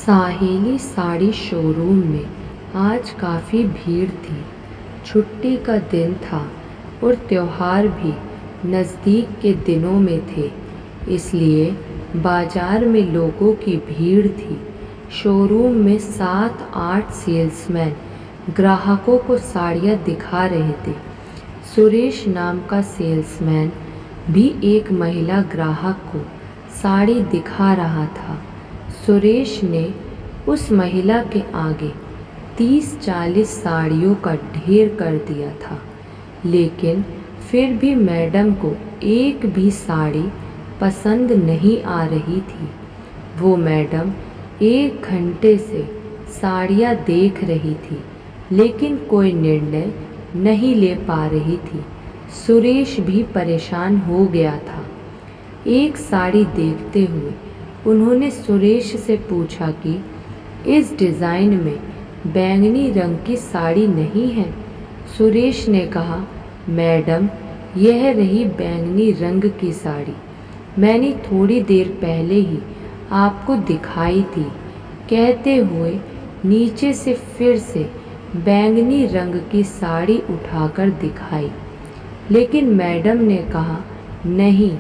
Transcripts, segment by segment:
साहेली sari showroom में आज काफ़ी भीड़ थी। छुट्टी का दिन था और त्योहार भी नज़दीक के दिनों में थे, इसलिए बाजार में लोगों की भीड़ थी। शोरूम में 7-8 सेल्समैन ग्राहकों को साड़ियाँ दिखा रहे थे। सुरेश नाम का सेल्समैन भी एक महिला ग्राहक को साड़ी दिखा रहा था। सुरेश ने उस महिला के आगे 30-40 साड़ियों का ढेर कर दिया था, लेकिन फिर भी मैडम को एक भी साड़ी पसंद नहीं आ रही थी। वो मैडम 1 घंटे से साड़ियाँ देख रही थी, लेकिन कोई निर्णय नहीं ले पा रही थी। सुरेश भी परेशान हो गया था। एक साड़ी देखते हुए उन्होंने सुरेश से पूछा कि इस डिज़ाइन में बैंगनी रंग की साड़ी नहीं है। सुरेश ने कहा, मैडम, यह रही बैंगनी रंग की साड़ी। मैंने थोड़ी देर पहले ही आपको दिखाई थी। कहते हुए नीचे से फिर से बैंगनी रंग की साड़ी उठाकर दिखाई, लेकिन मैडम ने कहा, नहीं,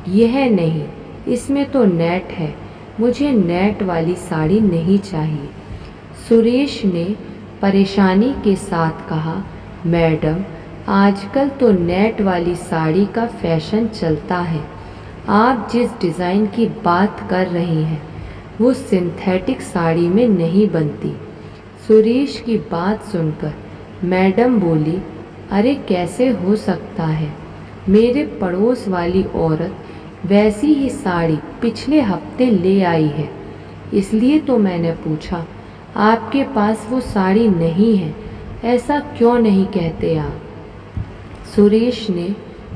यह नहीं, इसमें तो नेट है, मुझे नेट वाली साड़ी नहीं चाहिए। सुरेश ने परेशानी के साथ कहा, मैडम, आजकल तो नेट वाली साड़ी का फैशन चलता है। आप जिस डिज़ाइन की बात कर रही हैं वो सिंथेटिक साड़ी में नहीं बनती। सुरेश की बात सुनकर मैडम बोली, अरे कैसे हो सकता है? मेरे पड़ोस वाली औरत वैसी ही साड़ी पिछले हफ्ते ले आई है, इसलिए तो मैंने पूछा। आपके पास वो साड़ी नहीं है, ऐसा क्यों नहीं कहते आप? सुरेश ने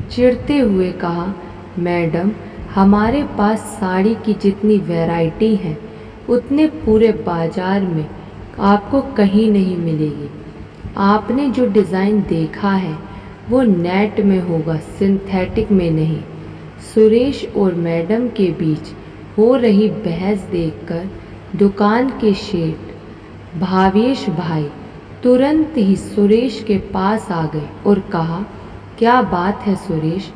चिढ़ते हुए कहा, मैडम, हमारे पास साड़ी की जितनी वैरायटी है उतने पूरे बाजार में आपको कहीं नहीं मिलेगी। आपने जो डिज़ाइन देखा है वो नेट में होगा, सिंथेटिक में नहीं। सुरेश और मैडम के बीच हो रही बहस देखकर दुकान के शेठ भावेश भाई तुरंत ही सुरेश के पास आ गए और कहा, क्या बात है सुरेश,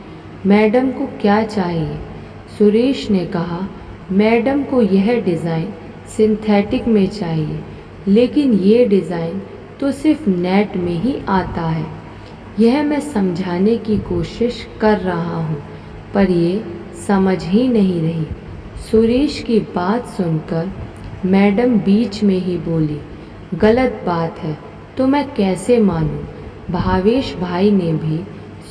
मैडम को क्या चाहिए? सुरेश ने कहा, मैडम को यह डिज़ाइन सिंथेटिक में चाहिए, लेकिन ये डिज़ाइन तो सिर्फ नेट में ही आता है। यह मैं समझाने की कोशिश कर रहा हूँ, पर ये समझ ही नहीं रही। सुरेश की बात सुनकर मैडम बीच में ही बोली, गलत बात है तो मैं कैसे मानूं? भावेश भाई ने भी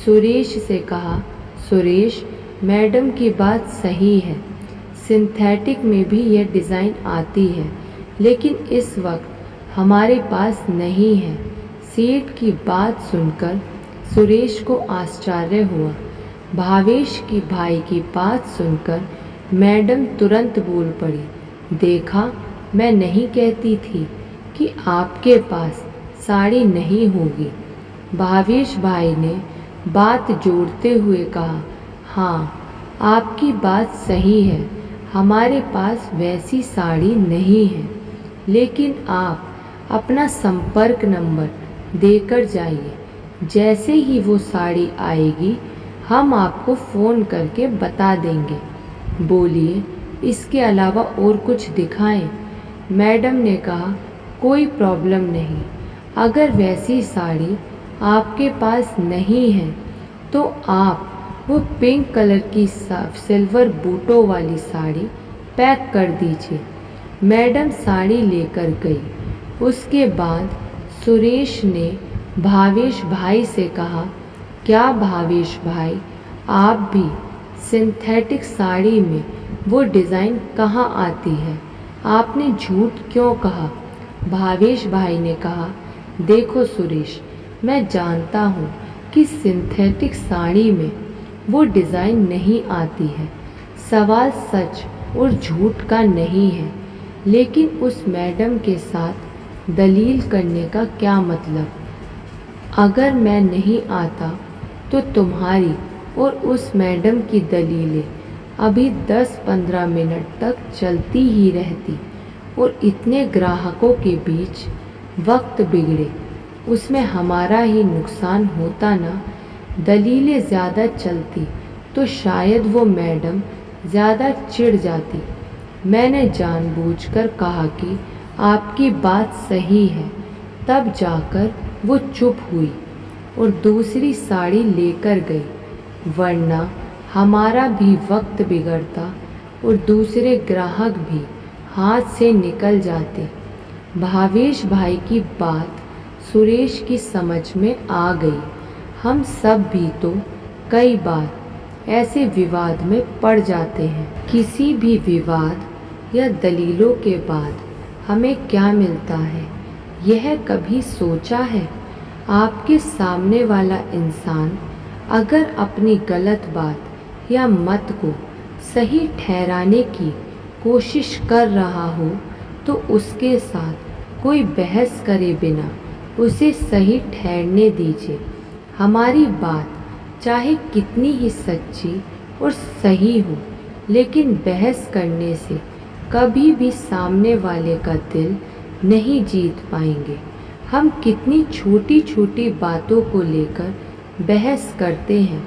सुरेश से कहा, सुरेश, मैडम की बात सही है, सिंथेटिक में भी यह डिज़ाइन आती है, लेकिन इस वक्त हमारे पास नहीं है। सेठ की बात सुनकर सुरेश को आश्चर्य हुआ। भावेश की भाई की बात सुनकर मैडम तुरंत बोल पड़ी, देखा, मैं नहीं कहती थी कि आपके पास साड़ी नहीं होगी। भावेश भाई ने बात जोड़ते हुए कहा, हाँ, आपकी बात सही है, हमारे पास वैसी साड़ी नहीं है, लेकिन आप अपना संपर्क नंबर देकर जाइए। जैसे ही वो साड़ी आएगी हम आपको फ़ोन करके बता देंगे। बोलिए, इसके अलावा और कुछ दिखाएं? मैडम ने कहा, कोई प्रॉब्लम नहीं। अगर वैसी साड़ी आपके पास नहीं है तो आप वो पिंक कलर की सिल्वर बूटों वाली साड़ी पैक कर दीजिए। मैडम साड़ी लेकर गई। उसके बाद सुरेश ने भावेश भाई से कहा, क्या भावेश भाई, आप भी सिंथेटिक साड़ी में वो डिज़ाइन कहाँ आती है? आपने झूठ क्यों कहा? भावेश भाई ने कहा, देखो सुरेश, मैं जानता हूँ कि सिंथेटिक साड़ी में वो डिज़ाइन नहीं आती है। सवाल सच और झूठ का नहीं है, लेकिन उस मैडम के साथ दलील करने का क्या मतलब? अगर मैं नहीं आता तो तुम्हारी और उस मैडम की दलीलें अभी 10-15 मिनट तक चलती ही रहती। और इतने ग्राहकों के बीच वक्त बिगड़े, उसमें हमारा ही नुकसान होता ना। दलीलें ज़्यादा चलती तो शायद वो मैडम ज़्यादा चिढ़ जाती। मैंने जानबूझकर कहा कि आपकी बात सही है, तब जाकर वो चुप हुई और दूसरी साड़ी लेकर गई, वरना हमारा भी वक्त बिगड़ता और दूसरे ग्राहक भी हाथ से निकल जाते। भावेश भाई की बात सुरेश की समझ में आ गई। हम सब भी तो कई बार ऐसे विवाद में पड़ जाते हैं। किसी भी विवाद या दलीलों के बाद हमें क्या मिलता है, यह कभी सोचा है? आपके सामने वाला इंसान अगर अपनी गलत बात या मत को सही ठहराने की कोशिश कर रहा हो तो उसके साथ कोई बहस करे बिना उसे सही ठहरने दीजिए। हमारी बात चाहे कितनी ही सच्ची और सही हो, लेकिन बहस करने से कभी भी सामने वाले का दिल नहीं जीत पाएंगे। हम कितनी छोटी छोटी बातों को लेकर बहस करते हैं,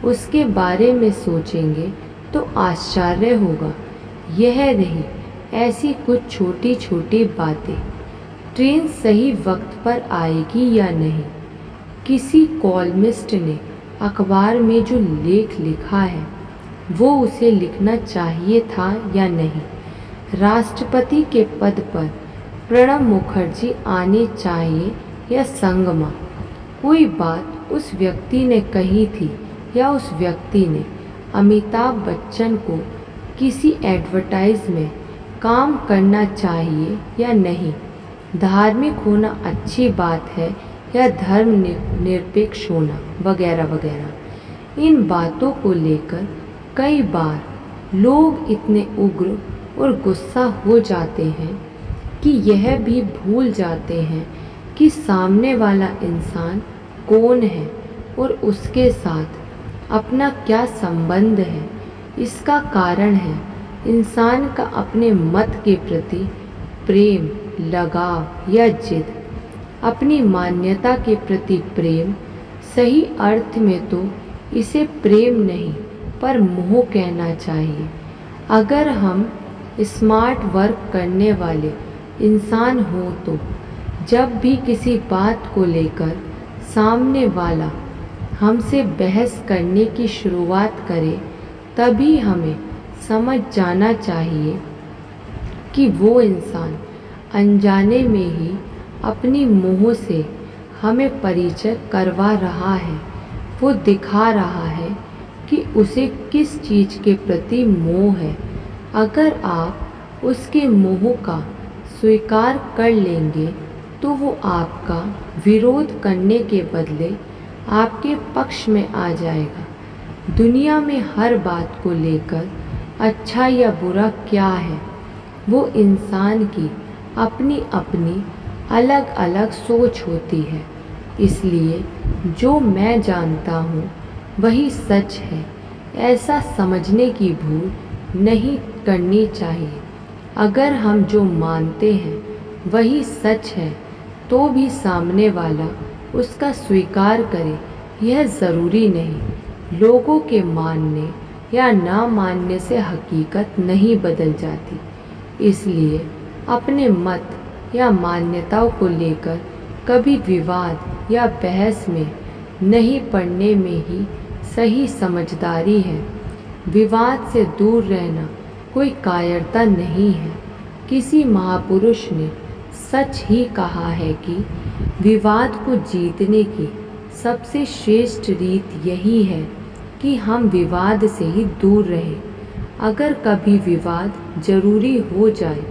उसके बारे में सोचेंगे तो आश्चर्य होगा। यह रही ऐसी कुछ छोटी छोटी बातें। ट्रेन सही वक्त पर आएगी या नहीं, किसी कॉलमिस्ट ने अखबार में जो लेख लिखा है वो उसे लिखना चाहिए था या नहीं, राष्ट्रपति के पद पर प्रणब मुखर्जी आने चाहिए या संगमा, कोई बात उस व्यक्ति ने कही थी या उस व्यक्ति ने अमिताभ बच्चन को किसी एडवर्टाइज में काम करना चाहिए या नहीं, धार्मिक होना अच्छी बात है या धर्म निरपेक्ष होना, वगैरह वगैरह। इन बातों को लेकर कई बार लोग इतने उग्र और गुस्सा हो जाते हैं कि यह भी भूल जाते हैं कि सामने वाला इंसान कौन है और उसके साथ अपना क्या संबंध है। इसका कारण है इंसान का अपने मत के प्रति प्रेम, लगाव या जिद। अपनी मान्यता के प्रति प्रेम, सही अर्थ में तो इसे प्रेम नहीं पर मोह कहना चाहिए। अगर हम स्मार्ट वर्क करने वाले इंसान हो तो जब भी किसी बात को लेकर सामने वाला हमसे बहस करने की शुरुआत करे, तभी हमें समझ जाना चाहिए कि वो इंसान अनजाने में ही अपनी मोह से हमें परिचय करवा रहा है। वो दिखा रहा है कि उसे किस चीज़ के प्रति मोह है। अगर आप उसके मोह का स्वीकार कर लेंगे तो वो आपका विरोध करने के बदले आपके पक्ष में आ जाएगा। दुनिया में हर बात को लेकर अच्छा या बुरा क्या है, वो इंसान की अपनी अपनी अलग अलग सोच होती है। इसलिए जो मैं जानता हूँ वही सच है, ऐसा समझने की भूल नहीं करनी चाहिए। अगर हम जो मानते हैं वही सच है तो भी सामने वाला उसका स्वीकार करे, यह ज़रूरी नहीं। लोगों के मानने या ना मानने से हकीकत नहीं बदल जाती। इसलिए अपने मत या मान्यताओं को लेकर कभी विवाद या बहस में नहीं पड़ने में ही सही समझदारी है। विवाद से दूर रहना कोई कायरता नहीं है। किसी महापुरुष ने सच ही कहा है कि विवाद को जीतने की सबसे श्रेष्ठ रीत यही है कि हम विवाद से ही दूर रहें। अगर कभी विवाद जरूरी हो जाए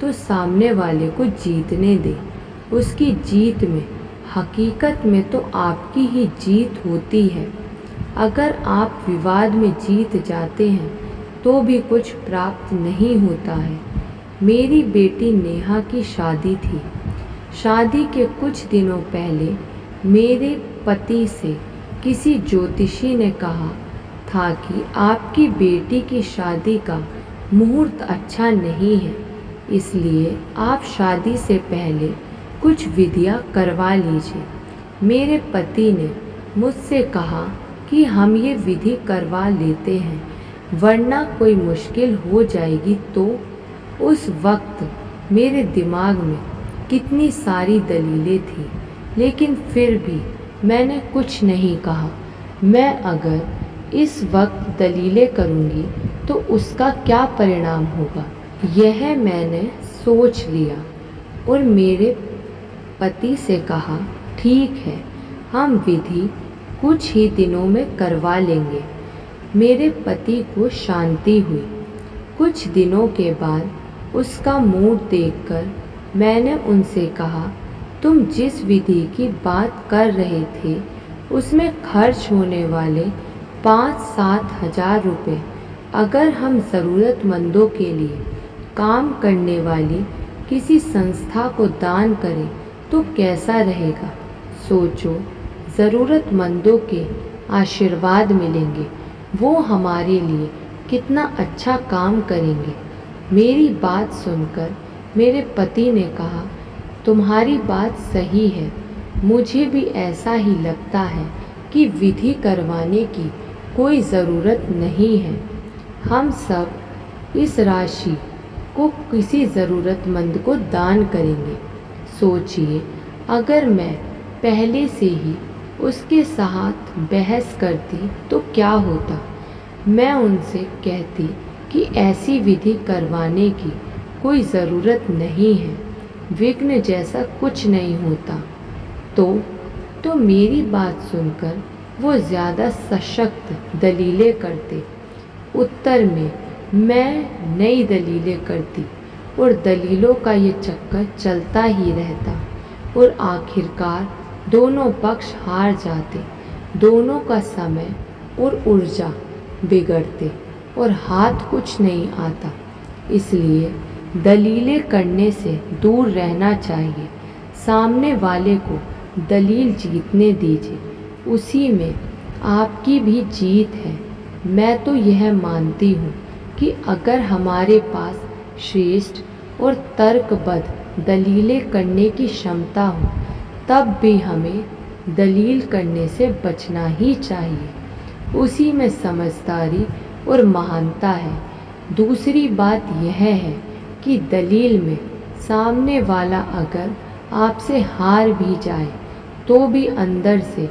तो सामने वाले को जीतने दें। उसकी जीत में हकीकत में तो आपकी ही जीत होती है। अगर आप विवाद में जीत जाते हैं तो भी कुछ प्राप्त नहीं होता है। मेरी बेटी नेहा की शादी थी। शादी के कुछ दिनों पहले मेरे पति से किसी ज्योतिषी ने कहा था कि आपकी बेटी की शादी का मुहूर्त अच्छा नहीं है, इसलिए आप शादी से पहले कुछ विधियां करवा लीजिए। मेरे पति ने मुझसे कहा कि हम ये विधि करवा लेते हैं, वरना कोई मुश्किल हो जाएगी तो। उस वक्त मेरे दिमाग में कितनी सारी दलीलें थी, लेकिन फिर भी मैंने कुछ नहीं कहा। मैं अगर इस वक्त दलीलें करूँगी तो उसका क्या परिणाम होगा, यह मैंने सोच लिया और मेरे पति से कहा, ठीक है, हम विधि कुछ ही दिनों में करवा लेंगे। मेरे पति को शांति हुई। कुछ दिनों के बाद उसका मूड देखकर मैंने उनसे कहा, तुम जिस विधि की बात कर रहे थे उसमें खर्च होने वाले 5-7 हज़ार रुपये अगर हम ज़रूरतमंदों के लिए काम करने वाली किसी संस्था को दान करें तो कैसा रहेगा। सोचो, ज़रूरतमंदों के आशीर्वाद मिलेंगे, वो हमारे लिए कितना अच्छा काम करेंगे। मेरी बात सुनकर मेरे पति ने कहा, तुम्हारी बात सही है, मुझे भी ऐसा ही लगता है कि विधि करवाने की कोई ज़रूरत नहीं है। हम सब इस राशि को किसी ज़रूरतमंद को दान करेंगे। सोचिए, अगर मैं पहले से ही उसके साथ बहस करती तो क्या होता। मैं उनसे कहती कि ऐसी विधि करवाने की कोई ज़रूरत नहीं है, विघ्न जैसा कुछ नहीं होता। तो मेरी बात सुनकर वो ज़्यादा सशक्त दलीलें करते। उत्तर में मैं नई दलीलें करती और दलीलों का ये चक्कर चलता ही रहता और आखिरकार दोनों पक्ष हार जाते। दोनों का समय और ऊर्जा बिगड़ते और हाथ कुछ नहीं आता। इसलिए दलीलें करने से दूर रहना चाहिए। सामने वाले को दलील जीतने दीजिए, उसी में आपकी भी जीत है। मैं तो यह मानती हूँ कि अगर हमारे पास श्रेष्ठ और तर्कबद्ध दलीलें करने की क्षमता हो, तब भी हमें दलील करने से बचना ही चाहिए। उसी में समझदारी और महानता है। दूसरी बात यह है कि दलील में सामने वाला अगर आपसे हार भी जाए तो भी अंदर से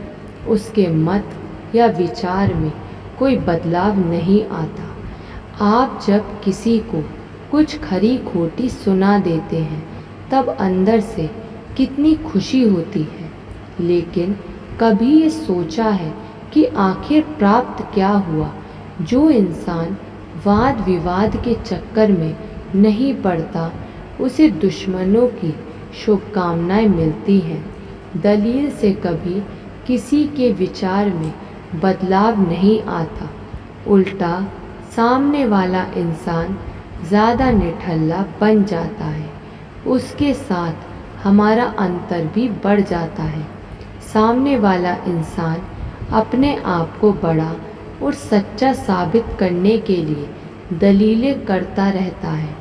उसके मत या विचार में कोई बदलाव नहीं आता। आप जब किसी को कुछ खरी खोटी सुना देते हैं तब अंदर से कितनी खुशी होती है, लेकिन कभी ये सोचा है कि आखिर प्राप्त क्या हुआ। जो इंसान वाद विवाद के चक्कर में नहीं पड़ता उसे दुश्मनों की शुभकामनाएं मिलती हैं। दलील से कभी किसी के विचार में बदलाव नहीं आता, उल्टा सामने वाला इंसान ज़्यादा निठल्ला बन जाता है। उसके साथ हमारा अंतर भी बढ़ जाता है। सामने वाला इंसान अपने आप को बड़ा और सच्चा साबित करने के लिए दलीलें करता रहता है।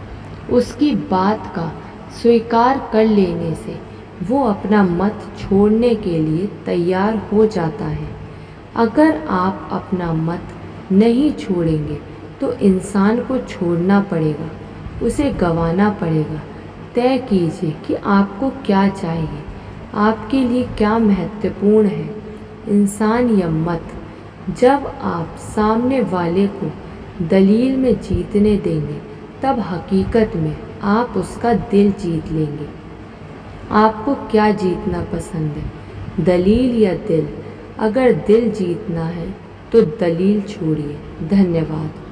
उसकी बात का स्वीकार कर लेने से वो अपना मत छोड़ने के लिए तैयार हो जाता है। अगर आप अपना मत नहीं छोड़ेंगे तो इंसान को छोड़ना पड़ेगा, उसे गंवाना पड़ेगा। तय कीजिए कि आपको क्या चाहिए, आपके लिए क्या महत्वपूर्ण है, इंसान या मत। जब आप सामने वाले को दलील में जीतने देंगे तब हकीकत में आप उसका दिल जीत लेंगे। आपको क्या जीतना पसंद है, दलील या दिल? अगर दिल जीतना है तो दलील छोड़िए। धन्यवाद।